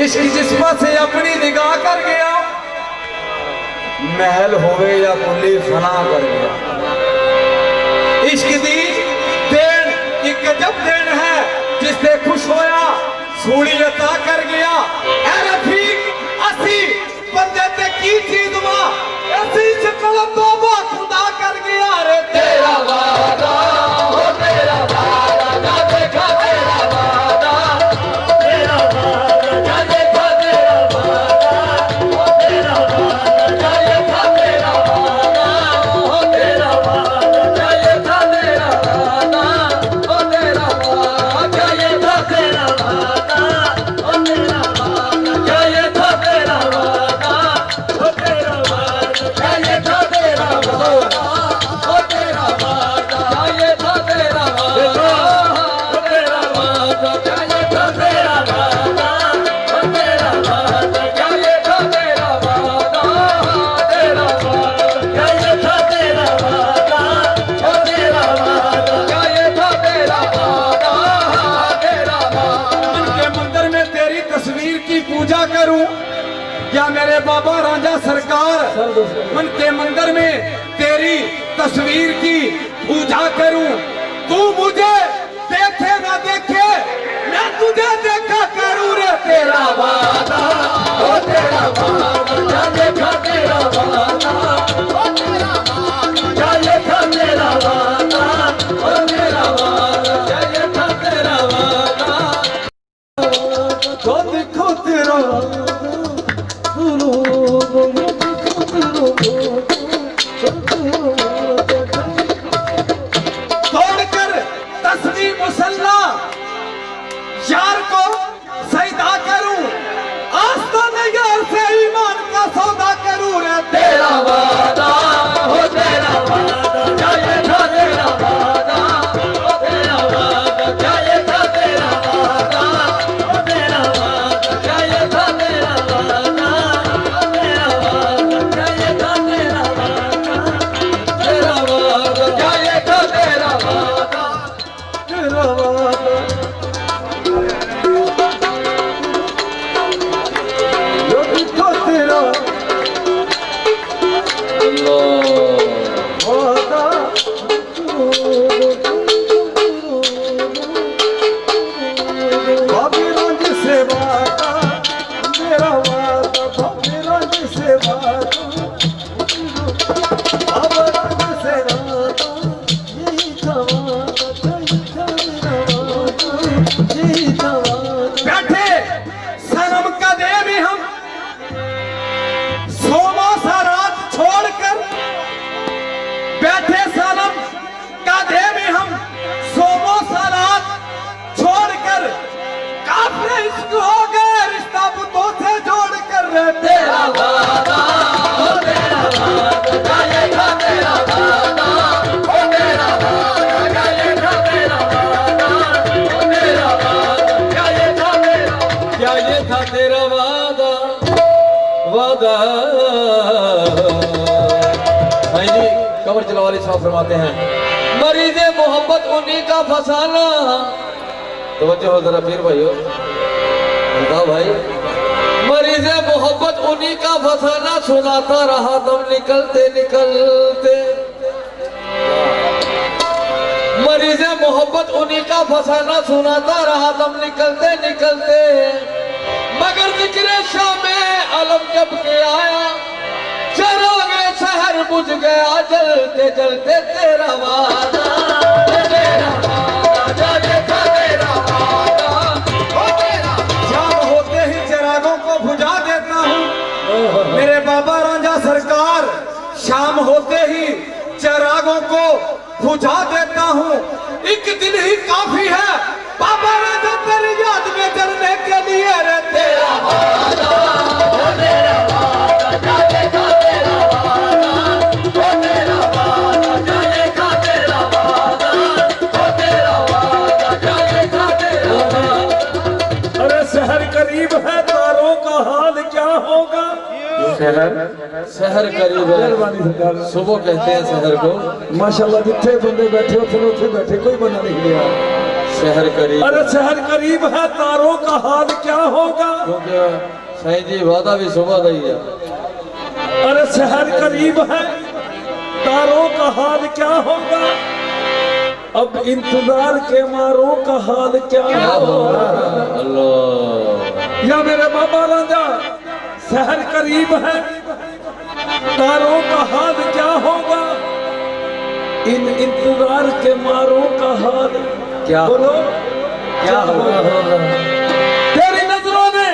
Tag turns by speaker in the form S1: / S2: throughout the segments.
S1: इश्क जिस पासे अपनी निगाह कर गया, महल होवे या कुली फना कर गया। इश्क दी देन एक गजब देन है, जिससे खुश होया सूली अता कर गया। ऐ रफीक असी बंदे ते की चीज वा, ऐसी शक्ल तौबा खुदा कर गया। रे तेरा वादा हो तेरा वादा, ना देखा तेरा वादा, तेरा वादा ना देखा तेरा वादा, हो तेरा वादा ना देखा तेरा वादा, हो तेरा वादा ना देखा तेरा वादा, हो तेरा वादा ये था तेरा वादा, हो तेरा वादा ये था तेरा वादा, हो तेरा वादा ये था तेरा वादा, हो तेरा वादा ये था तेरा वादा, हो तेरा वादा ये था तेरा वादा, हो तेरा वादा ये था तेरा वादा, तेरा वादा ये था तेरा वादा, हो तेरा वादा ये था तेरा वादा, तेरा वादा। मन के मंदिर में तेरी तस्वीर की पूजा करूं या मेरे बाबा राजा सरकार, मन के मंदिर में तेरी तस्वीर की पूजा करूं। तू मुझे देखे ना देखे, मैं तुझे देखा करूं। रे तेरा वादा हो तेरा वादा, क्या देखा तेरा वादा, हो तेरा वादा क्या देखा तेरा वादा, हो तेरा वादा क्या देखा तेरा वादा, तो देखो तेरा तोड़कर तस्वीर मुसल्ला यार को सजदा करूं, आस्तान यार से ईमान का सौदा करूं। रे तेरा वादा हो तेरा वादा, क्या ये था तेरा वादा, हो तेरा वादा क्या ये था तेरा वादा, हो तेरा वादा क्या ये था तेरा वादा, हो तेरा वादा क्या ये था तेरा वादा, तेरा वादा क्या ये था तेरा वादा, तेरा वादा जो भी था तेरा वादा। बाबी रंग से वादा मेरा वादा, बाबी रंग से वादा, बाबा रंग से वादा, यही था वादा, यही था मेरा वादा, यही था वादा। बैठे सनम का दे भी हम सोमा सा रात छोड़कर, बैठे सनम का दे भी हम सोमो सा रात छोड़कर, काफिर इश्क हो गए रिश्ता बुतों से जोड़कर। रे तेरा वादा हो तेरा वादा, क्या ये था तेरा वादा, हो तेरा वादा क्या ये था तेरा वादा, हो तेरा वादा क्या ये था तेरा, क्या ये था तेरा वादा, वादा। भाई जी कमर चलावाली साहब फरमाते हैं, मरीज़े मोहब्बत उन्हीं का फसाना। तवज्जो हो जरा पीर भाइयों, बताओ भाई। मरीज़े मोहब्बत उन्हीं का फसाना, सुनाता रहा दम निकलते निकलते। मरीज़े मोहब्बत उन्हीं का फसाना, सुनाता रहा दम निकलते निकलते। मगर जिक्र शामे अलम जब के आया, चरोगे शहर बुझ गया जलते जलते। तेरा वादा तेरा वादा ये था तेरा वादा, हो तेरा शाम होते ही चिरागों को बुझा देता हूँ। मेरे बाबा राजा सरकार शाम होते ही चिरागों को बुझा देता हूँ। एक दिन ही काफी है बाबा राजा तेरी याद में जलने के लिए। रे तेरा वादा हो तेरा वादा, क्या देखा तेरा वादा, हो तेरा वादा क्या देखा तेरा वादा, हो तेरा वादा क्या देखा तेरा वादा।
S2: अरे शहर करीब है, तारों का हाल क्या होगा।
S1: शहर करीब है, सुबह कहते हैं शहर को।
S2: माशाल्लाह जिथे बंदे बैठे उथे बैठे, कोई बंदा नहीं गया।
S3: शहर करीब
S2: अरे शहर करीब है, तारों का हाल क्या होगा?
S3: क्योंकि साईं जी वादा भी सुबह दा ही है।
S2: अरे शहर करीब है, तारों का हाल क्या होगा? अब इंतजार के मारों का हाल क्या होगा?
S3: अल्लाह
S2: या मेरे बाबा राजा, शहर करीब है, तारों का हाल क्या होगा? इन इंतजार के मारों का हाल
S3: क्या
S2: बोलो
S3: क्या होगा?
S2: तेरी नजरों ने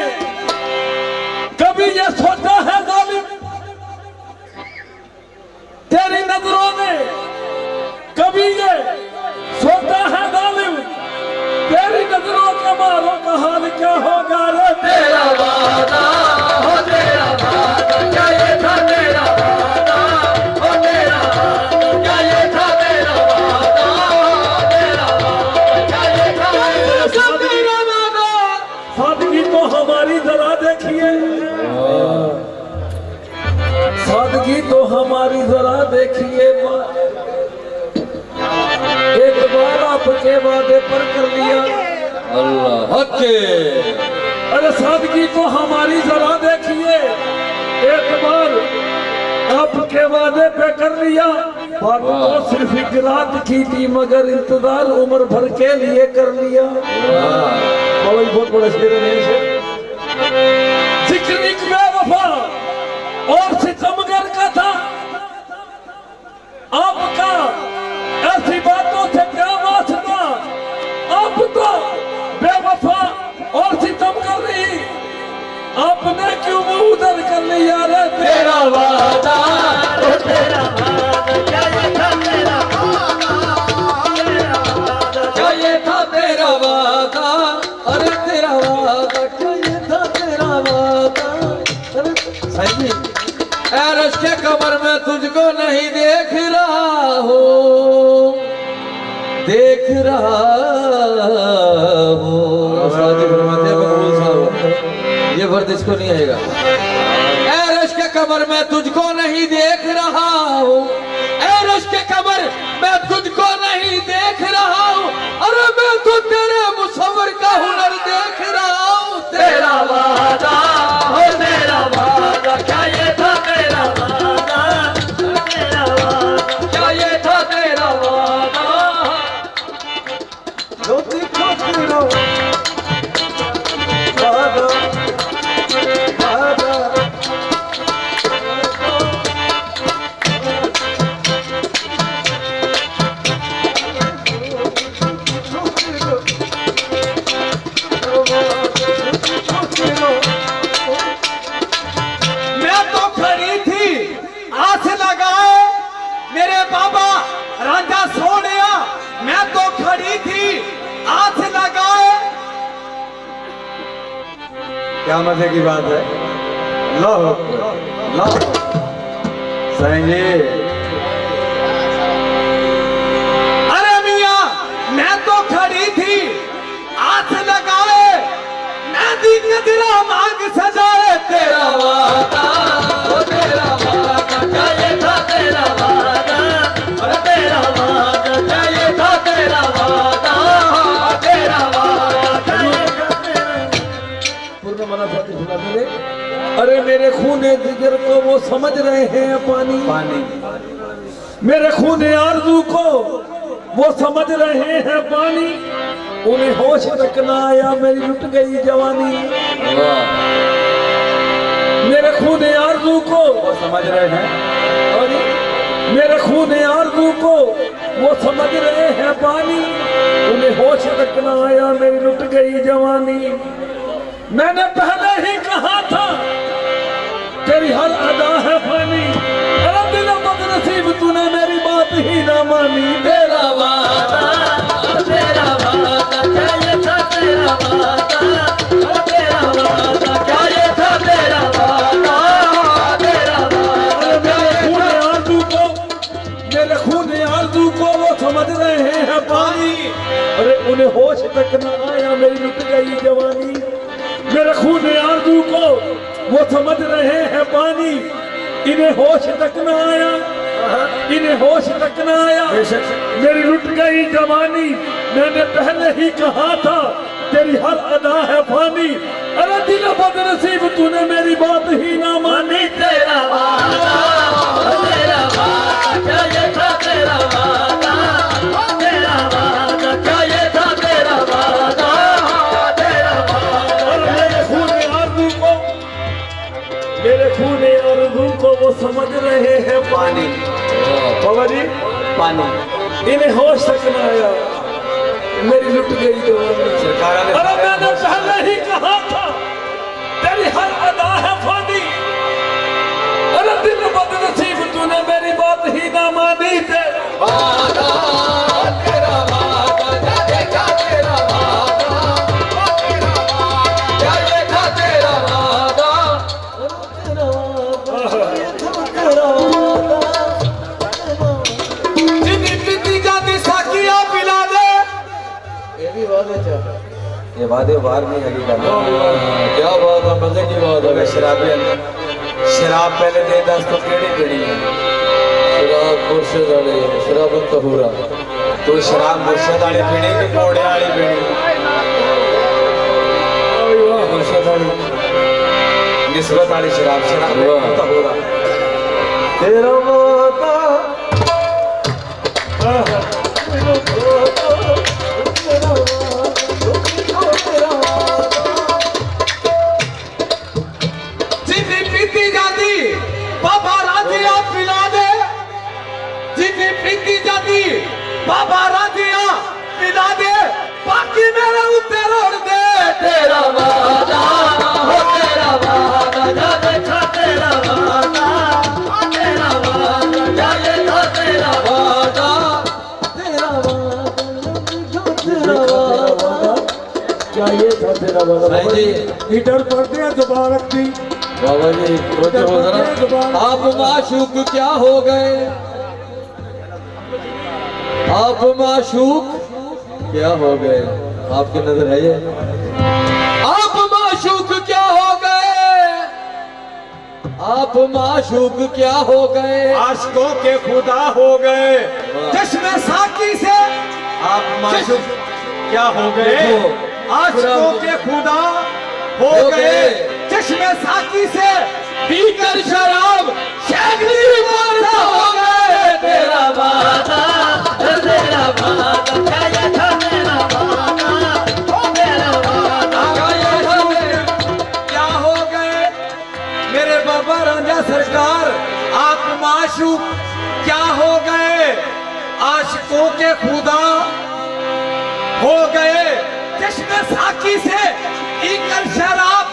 S2: कभी ये सोचा है जालिम? तेरी नजरों ने कभी ये सोचा है जालिम? तेरी नजरों के मारों का हाल क्या होगा? रे तेरा वादा हो, तेरा वादा क्या ये था? तेरा वादा हो, तेरा वादा क्या ये था? तेरा वादा हो, तेरा वादा क्या ये था? तेरा वादा। सादगी तो हमारी जरा देखिए, सादगी तो हमारी जरा देखिए। एक बार आपके वादे पर कर लिया,
S3: अल्लाह हके।
S2: अरे सादगी तो हमारी जरा देखिए। एक बार आपके वादे पे कर लिया, बात तो सिर्फ एक रात की थी, मगर इंतजार उम्र भर के लिए कर लिया। बहुत बड़ा शेर है। जिक्र एक बेवफा और सितमगर का था, आपका ऐसी बातों से क्या वास्ता? आप तो बेवफा और सितम कर रही, आपने क्यों मुंह उधर कर लिया? रे तेरा वादा ओ, तेरा वादा क्या ये था? तेरा वादा
S3: क्या ये था तेरा वादा? अरे तेरा वादा क्या ये था? तेरा वादा। अरे साईं जी, ऐरश के कमर में तुझको नहीं देख रहा हूँ, देख रहा हूँ। शादी फरमाते हैं मकबूल साहब, ये वर्द इसको नहीं आएगा। ऐरश के कमर में तुझको नहीं देख रहा हूँ, ऐरश के कमर मैं तुझको नहीं देख रहा हूँ, अरे मैं तो तेरे मुसव्वर का हुनर देख रहा हूँ। तेरा वादा हो, तेरा वादा क्या ये था? तेरा वादा, तेरा वादा क्या ये था? तेरा वादा।
S2: रोती खोती रो, वादा वादा।
S1: मैं तो खड़ी थी आस लगाए, मेरे बाबा राजा सोनिया। मैं तो खड़ी थी आस लगाए। क्या मजे की बात है? लो लो साईं जी। अरे मियां, मैं तो खड़ी थी आस लगाए, नदी गजरा मांग सजाए। तेरा वादा
S3: ओ तेरा वादा क्या ये था? तेरा वादा, अरे तेरा वादा क्या ये था? तेरा वादा, तेरा वादा क्या ये था?
S2: पूर्ण मना फतेह सुना मेरे। अरे मेरे खूने जिगर को वो समझ रहे हैं पानी,
S1: पानी।
S2: मेरे खूने आरज़ू को वो समझ रहे हैं पानी। उन्हें होश तक ना आया, मेरी लुट गई जवानी। मेरे खूने आरज़ू को
S1: वो समझ रहे हैं।
S2: और मेरे खूने आरज़ू को वो समझ रहे हैं पानी। उन्हें होश तक ना आया, मेरी लुट गई जवानी। मैंने पहले ही कहा था तेरी हर अदा है फानी, अरे दिल बदनसीब तूने मेरी बात ही ना मानी।
S3: तेरा वादा, तेरा वादा क्या ये था? तेरा वादा, तेरा वादा क्या ये था? तेरा वादा, तेरा वादा
S2: मेरे खूने आरज़ू को, मेरे खूने आरज़ू को वो समझ रहे हैं पानी। अरे उन्हें होश तक न आया, मेरी लुट गई जवानी। मेरे खूने आरज़ू को वो समझ रहे हैं पानी। इन्हें होश तक न आया, इन्हें होश तक न आया, मेरी लुट गई जवानी। मैंने पहले ही कहा था तेरी हर अदा है फानी। अरे दिल बदनसीब तूने मेरी बात ही ना मानी। तेरा वादा तेरा वादा क्या ये था तेरा वादा, तेरा वादा क्या ये था तेरा वादा, तेरा वादा। मेरे खून आरज़ू को, मेरे खून आरज़ू को वो समझ रहे हैं पानी। बाबा जी
S1: पानी
S2: इन्हें होश तक न आया, मेरी लुट गई जवानी।
S1: सरकार ने
S2: अरे मैंने पहले ही कहा था तेरी हर अदा है फानी। अरे दिल बदनसीब तूने मेरी बात ही ना मानी। तेरा वादा तेरा वादा क्या देखा तेरा वादा, तेरा वादा क्या देखा तेरा वादा, तेरा वादा।
S1: जितनी पीती जाती साकिया पिला दे।
S3: ये भी वादे क्या?
S1: ये वादे बाहर नहीं हकीकत
S3: क्या बात है, मजे की बात है।
S1: शराबी शराब पहले दे 10 तो केड़ी पीड़ी है।
S3: शराब मुर्शिद वाली, शराब तहूरा।
S1: तू शराब मुर्शिद वाली पीड़ी की कोड़े वाली पीड़ी?
S3: मुर्शिद वाली
S1: निस्बत वाली शराब, शराब
S3: वाह।
S1: तो हो रहा
S2: तेरा वादा तेरा वादा।
S1: जितनी पीती जाती बाबा राजिया पिला दे। जितनी पीती जाती बाबा राजिया पिला दे, बाकी मेरे उत्ते रोड़ दे।
S2: तेरा वादा हो तेरा वादा जा देखा तेरा वादा, तेरा वादा जा देखा तेरा वादा, तेरा वादा तेरा वादा क्या ये था तेरा वादा।
S3: भाई जी
S2: हीटर पड़ते हैं दोबारा रखती।
S3: बाबा जी रोते हो जरा। आप माशूक क्या हो गए, आप माशूक क्या हो गए, आपकी नजर है ये? आप माशूक क्या हो गए, आप माशूक क्या हो गए,
S1: आशिकों के खुदा हो गए चश्मे साकी से। आप माशूक क्या हो गए, आशिकों के खुदा हो गए चश्मे साकी से। पीकर शराब शैखनी मारता हो गए।
S2: तेरा वादा तेरा वादा क्या ये था तेरा वादा, तेरा वादा क्या ये था।
S1: क्या हो गए मेरे बाबा राजा सरकार, आप माशूक क्या हो गए, आशिकों के खुदा हो गए चश्मे साकी से। पीकर शराब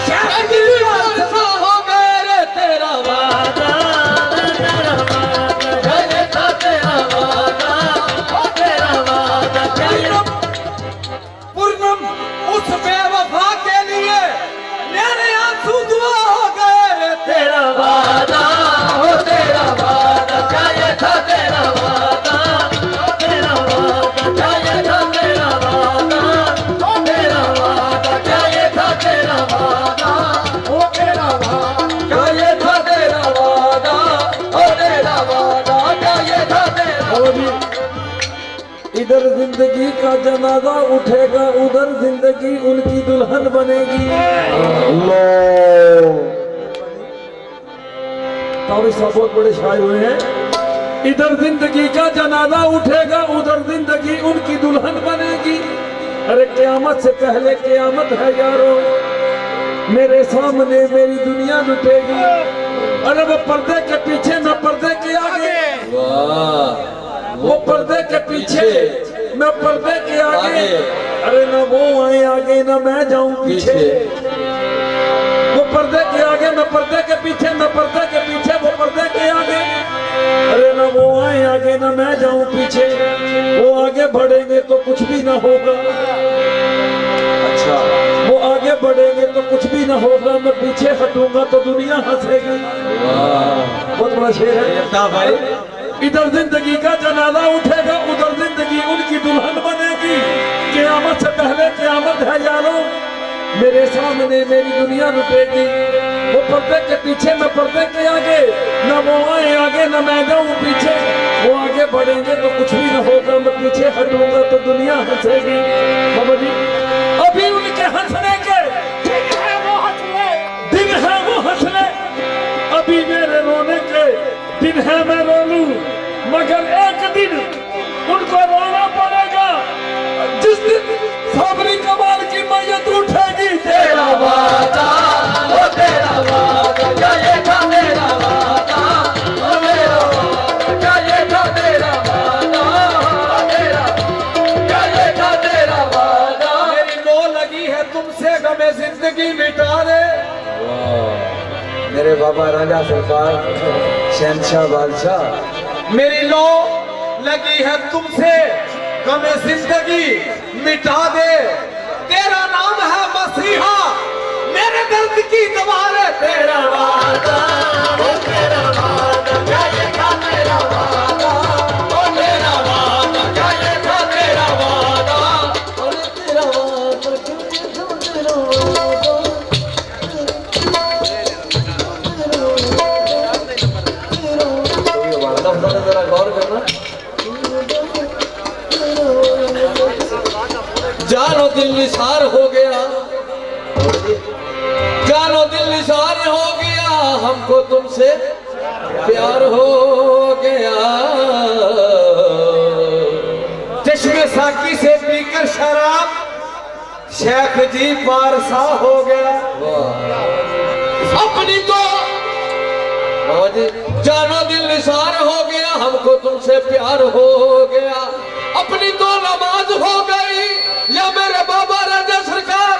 S1: शैखनी मारता
S2: हो गए रे। तेरा वादा तेरा वादा क्या ये था तेरा वादा, तेरा वादा क्या ये।
S1: पूर्णम उस बेवफा के लिए मेरे आंसू दुआ हो गए।
S2: तेरा वादा हो तेरा वादा क्या ये था तेरा वादा, तेरा वादा क्या ये था तेरा वादा, तेरा वादा क्या ये था तेरा वादा, ओ तेरा वादा क्या ये था तेरा वादा, ओ तेरा वादा क्या ये था तेरा। इधर जिंदगी का जनाजा उठेगा, उधर जिंदगी उनकी दुल्हन बनेगी। काफी बहुत बड़े शायर हुए हैं। इधर जिंदगी का जनाजा उठेगा, उधर जिंदगी उनकी दुल्हन बनेगी। अरे क़यामत से पहले क़यामत है यारो, मेरे सामने मेरी दुनिया लुटेगी। अरे वो पर्दे के पीछे मैं पर्दे के आगे,
S3: वाह
S2: वो पर्दे के पीछे मैं पर्दे के आगे। अरे न वो आए आगे न मैं जाऊं पीछे। वो पर्दे के आगे मैं पर्दे के पीछे, मैं पर्दे के पीछे वो पर्दे के आगे। अरे न वो आए आगे न मैं जाऊं पीछे। वो आगे बढ़ेंगे तो कुछ भी ना होगा,
S1: अच्छा
S2: वो आगे बढ़ेंगे तो कुछ भी ना होगा। मैं पीछे हटूंगा तो दुनिया हंसेगी।
S3: वाह
S2: बहुत बड़ा शेर है।
S1: देवता भाई
S2: इधर जिंदगी का जनाजा उठेगा, उधर जिंदगी उनकी दुल्हन बनेगी। क़यामत से पहले क़यामत है यारो, मेरे सामने मेरी दुनिया लुटेगी। वो पर्दे के पीछे मैं पर्दे के आगे, न वो आए आगे न मैं जाऊं पीछे। वो आगे बढ़ेंगे तो कुछ भी न होगा, मैं पीछे हटूंगा तो दुनिया हंसेगी। बाबा जी अभी उनके हंसने के दिन है वो हंसने, अभी मेरे रोने के दिन है मैं रो लूं, मगर एक दिन उनको रोना पड़ेगा जिस दिन साबरी कमाल की मैयत उठेगी। तेरा वादा वो तेरा वादा, क्या ये था तेरा वादा, ओ मेरा वादा, क्या ये था तेरा वादा, तेरा क्या ये था तेरा वादा।
S1: मेरी लो लगी है तुमसे गमे जिंदगी मिटा दे। मेरे बाबा राजा सरकार शहनशाह बादशाह, मेरी लो लगी है तुमसे गमे जिंदगी मिटा दे। तेरा नाम है मसीहा, मेरे दर्द की दवा है। तेरा वादा वो तेरा वादा, क्या ये था तेरा वादा, ओ तेरा वादा, क्या ये था तेरा वादा, ओ तेरा वादा, क्या ये था तेरा वादा। जरा गौर करना।
S3: जानो दिल निसार हो गया, जानो दिल निसार हो गया, हमको तुमसे प्यार हो गया।
S1: चश्मे साकी से पीकर शराब शेख जी पारसा हो गया।
S3: अपनी तो बाबा जी जानो दिल निसार हो गया, हमको तुमसे प्यार हो गया। अपनी तो नमाज हो गई या मेरे बाबा राजा सरकार,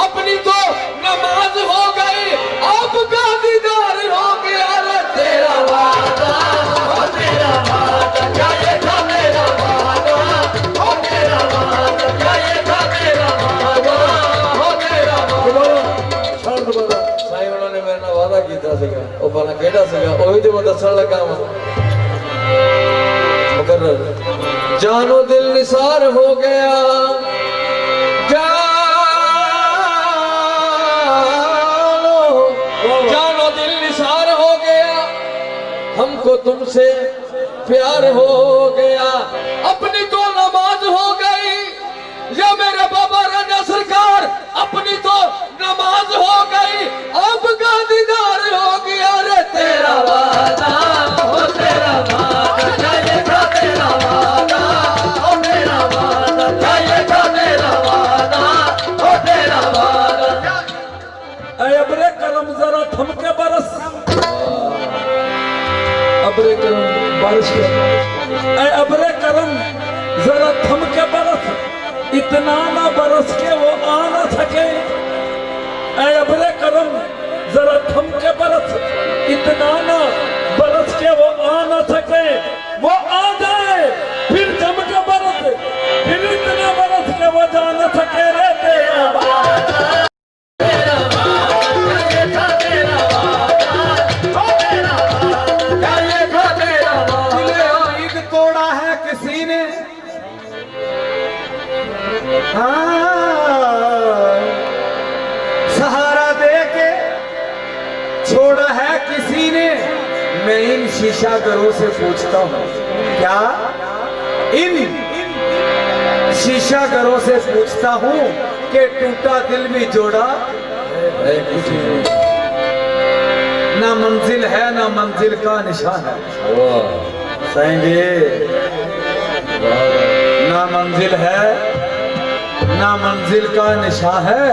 S3: अपनी तो नमाज हो गई, आपका दीदार हो गया। रे तेरा वादा ओ तेरा वादा, क्या ये था मेरा वादा, ओ तेरा वादा, क्या ये था मेरा वादा, ओ तेरा वादा। साईं उन्होंने मेरे नाल वादा कीता सीगा, ओ बना केड़ा सीगा, ओही ते मैं दसण लगा वां। मुकर्रर जानो दिल निसार हो गया, जानो दिल निसार हो गया, हमको तुमसे प्यार हो गया। अपनी तो नमाज हो गई या मेरे बाबा राजा सरकार, अपनी तो नमाज हो गई, आपका दीदार हो गया। रे तेरा वादा ओ तेरा वादा, क्या ये था तेरा वादा, ओ तेरा वादा, क्या ये था तेरा वादा, ओ तेरा वादा।
S2: ऐ अबरे कलम जरा थम के बरस, अबरे कलम बारिश के, ऐ अबरे कलम जरा थम के बरस, इतना ना बरस के वो आ ना सके। ऐ अबरे कलम जरा थम के बरस, इतना ना बरस के वो आ ना सके। वो आ जाए फिर जम के बरस, फिर इतना बरस के वो जा ना सके। रे तेरा वादा तेरा वादा, क्या ये था तेरा वादा, ओ तेरा वादा, क्या ये था तेरा वादा।
S1: दिले ईद तोड़ा है किसी ने, हाँ सहारा दे के छोड़ा है किसी ने। मैं इन शीशा घरों से पूछता हूँ, क्या इन शीशा घरों से पूछता हूँ कि टूटा दिल भी जोड़ा है किसी ने। ना मंजिल है ना मंजिल का निशान है। सहेंगे ना मंजिल है ना मंजिल का निशान है।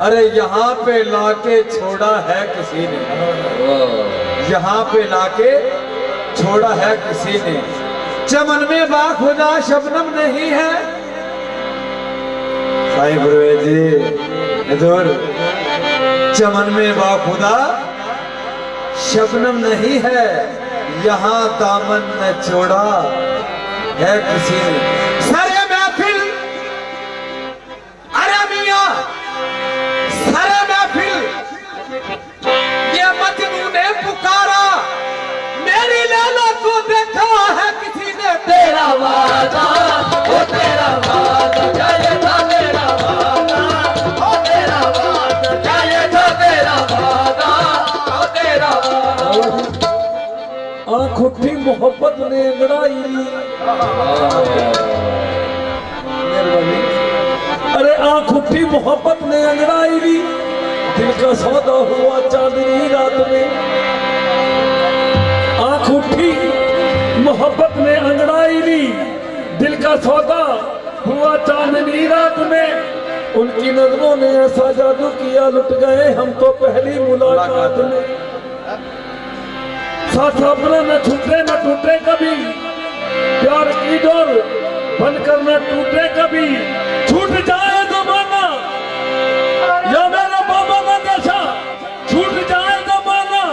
S1: अरे यहाँ पे लाके छोड़ा है किसी ने, यहाँ पे लाके छोड़ा है किसी ने। चमन में बाखुदा शबनम नहीं है। साईं गुरुवे जी इधर चमन में बाखुदा शबनम नहीं है, यहाँ दामन न छोड़ा है किसी ने। सरे महफिल अरे मियां सरे महफिल ये मजनू ने पुकारा, मेरी लैला को देखा है किसी ने।
S3: तेरा वादा ओ तेरा वादा, क्या ये था तेरा वादा, ओ तेरा वादा, क्या ये था तेरा वादा, ओ तेरा वादा।
S2: आंख उठी मोहब्बत ने अंगड़ाई ली। अरे आंख उठी मोहब्बत ने अंगड़ाई ली, दिल का सौदा हुआ चांदनी रात में। आंख उठी मोहब्बत ने अंगड़ाई ली, दिल का सौदा हुआ चांदनी रात में। उनकी नजरों ने ऐसा जादू किया, लुट गए हम तो पहली मुलाकात में। साथ अपना न छूटे न टूटे कभी, प्यार की डोर बनकर न टूटे कभी। छूट जाए जमाना या मेरा बाबा का दशा, छूट जाए जमाना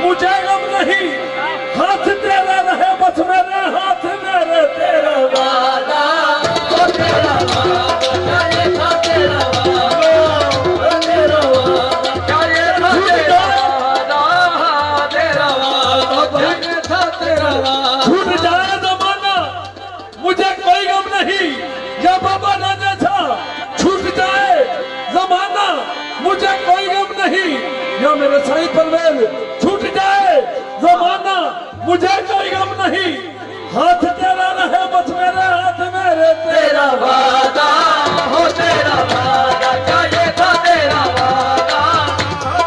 S2: मुझे गम नहीं। हाथ तेरा रहे बस मेरे हाथ मेरे, तेरा वादा ओ तेरा वादा, ये था तेरा वादा, तेरा वादा, ये था तेरा वादा, तेरा वादा, ये था तेरा वादा। छूट जाए जमाना मुझे कोई गम नहीं, या बाबा ना जैसा। छूट जाए जमाना मुझे कोई गम नहीं, या मेरे साईं परवेल। छूट जाए जमाना मुझे कोई गम नहीं, हाथ तेरा रहे बस मेरे हाथ मेरे, तेरा वादा हो तेरा वादा, क्या ये था तेरा वादा,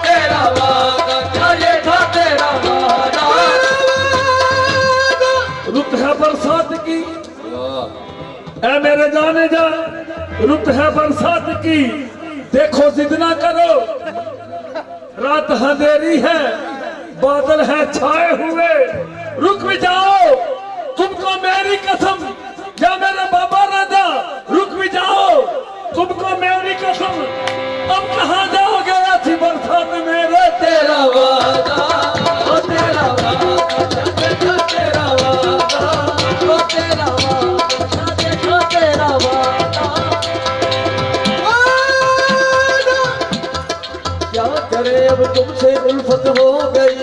S2: तेरा वादा, क्या ये था तेरा वादा। रुत है बरसात की ऐ मेरे जाने जा, रुत है बरसात की, देखो जिद ना करो। रात अंधेरी है, बादल है छाए हुए, रुक भी जाओ तुमको मेरी कसम, या मेरे बाबा राजा रुक भी जाओ तुमको मेरी कसम। अब कहाँ जाओगे ऐसी बरसात मेरे, तेरा वादा ओ तेरा वादा, तेरा वादा ओ तेरा वादा, तेरा वादा। क्या करे अब तुमसे उल्फत हो गई,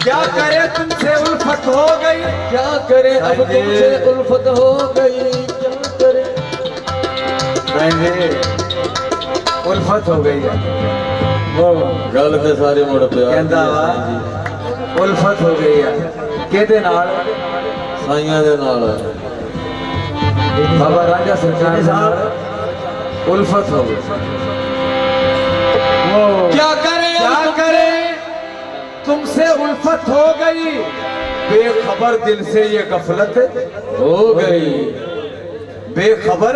S1: क्या करे तुमसे उल्फत हो गई,
S2: क्या करे अब तुमसे उल्फत हो गई, क्या करे।
S1: उल्फत हो गई है,
S3: गल ते सारे मुड़ प्यार
S1: कहंदा वा उल्फत हो गई है। किहदे नाल?
S3: साइयां दे नाल।
S1: बाबा राजा सरकार साहब उल्फत हो गई।
S3: क्या करे
S1: क्या करे तुमसे उल्फत हो गई, बेखबर दिल से ये गफलत
S3: हो गई,
S1: बेखबर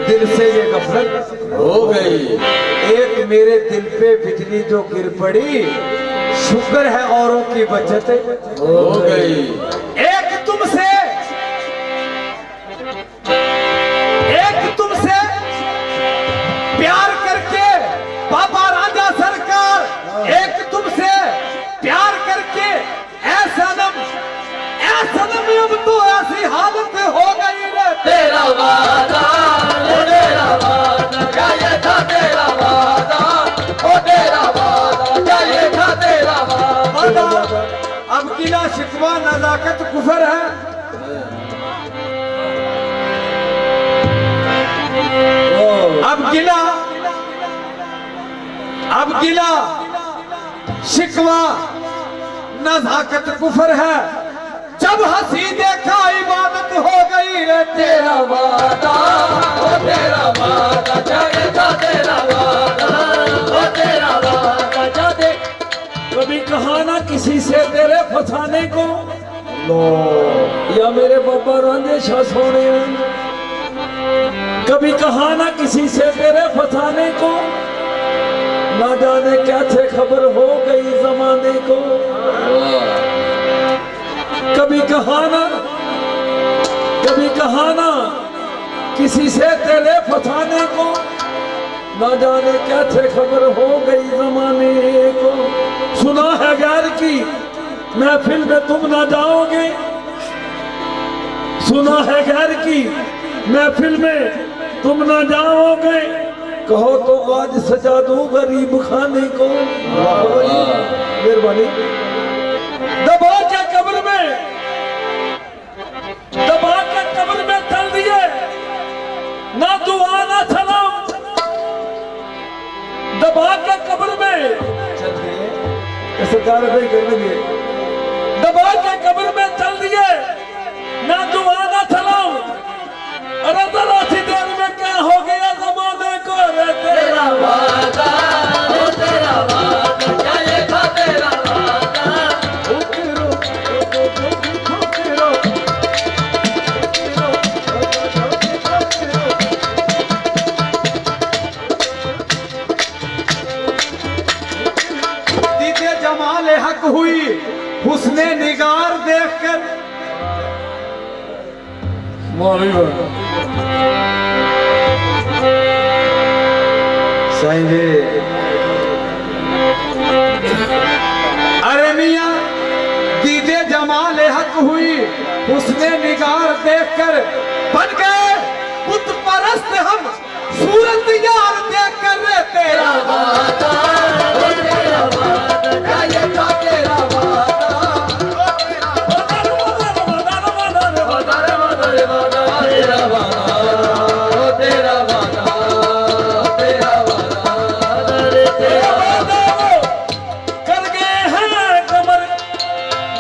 S1: दिल से ये गफलत
S3: हो गई।
S1: एक मेरे दिल पे बिजली जो गिर पड़ी, शुक्र है औरों की बचत
S3: हो गई।
S1: एक तुमसे प्यार करके बाबा राजा सरकार, एक तुमसे प्यार करके ऐसा नम अब तो ऐसी हालत हो गई रे,
S2: तेरा वादा ओ तेरा वादा, क्या ये था तेरा वादा ओ तेरा वादा, क्या ये था तेरा वादा।
S1: अब गिला शिकवा नजाकत कुफर है। अब गिला शिकवा नजाकत कुफर है, जब हंसी देखा इबादत हो गई रे,
S2: तेरा वादा ओ तेरा वादा, क्या ये था तेरा वादा ओ तेरा वादा, क्या दे। कभी कहा ना किसी से तेरे फसाने को, या मेरे बाबा रांझे शाह सोने, कभी कहा ना किसी से तेरे फसाने को, ना जाने क्या थे खबर हो गई जमाने को। कभी कहा ना किसी से तेरे फसाने को, ना जाने क्या थे खबर हो गई जमाने को। सुना है गैर की महफिल में तुम ना जाओगे, सुना है गैर की महफिल में तुम ना जाओगे, कहो तो आज सजा दूं गरीब खाने को। मेहरबानी। दबा के कब्र में चल दिए, ना दुआ ना सलाम। दबा के कब्र में
S1: चल दिए
S2: कैसे सरकार नहीं करेंगे दबा के कब्र में चल दिए ना दुआ ना सलाम। अरे जरा सी देर में क्या हो गया जमाने को रे तेरा वादा हो तेरा वादा क्या ये था तेरा वादा ठुकरो ठुकरो
S1: दीदे जमाल हक हुई हुस्ने निगार देखकर। साईं जी अरे मियां दीदे जमाल हक हुई हुस्ने निगार देखकर बन गए बुत परस्त हम सूरत यार देखकर रे तेरा वादा ओ तेरा वादा क्या ये था तेरा वादा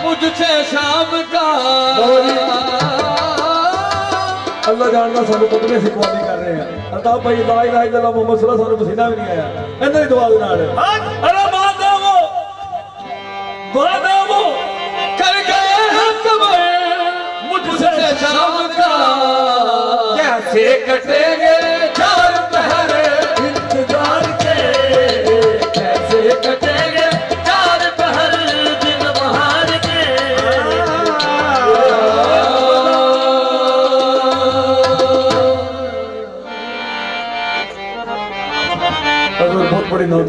S3: मुझसे शाम का
S2: अल्लाह जानना सानू कदमे सिखवानी कर रहे हैं। अल्ताफ भाई ला इलाहा इल्लल्लाह मुहम्मद सल्लल्लाहु अलैहि वसल्लम पसीना भी नहीं आया इन्हां दी दुआ दे नाल। अरे वादा वो
S3: कर गए हैं कमर
S2: मुझसे
S3: शाम का कैसे कटे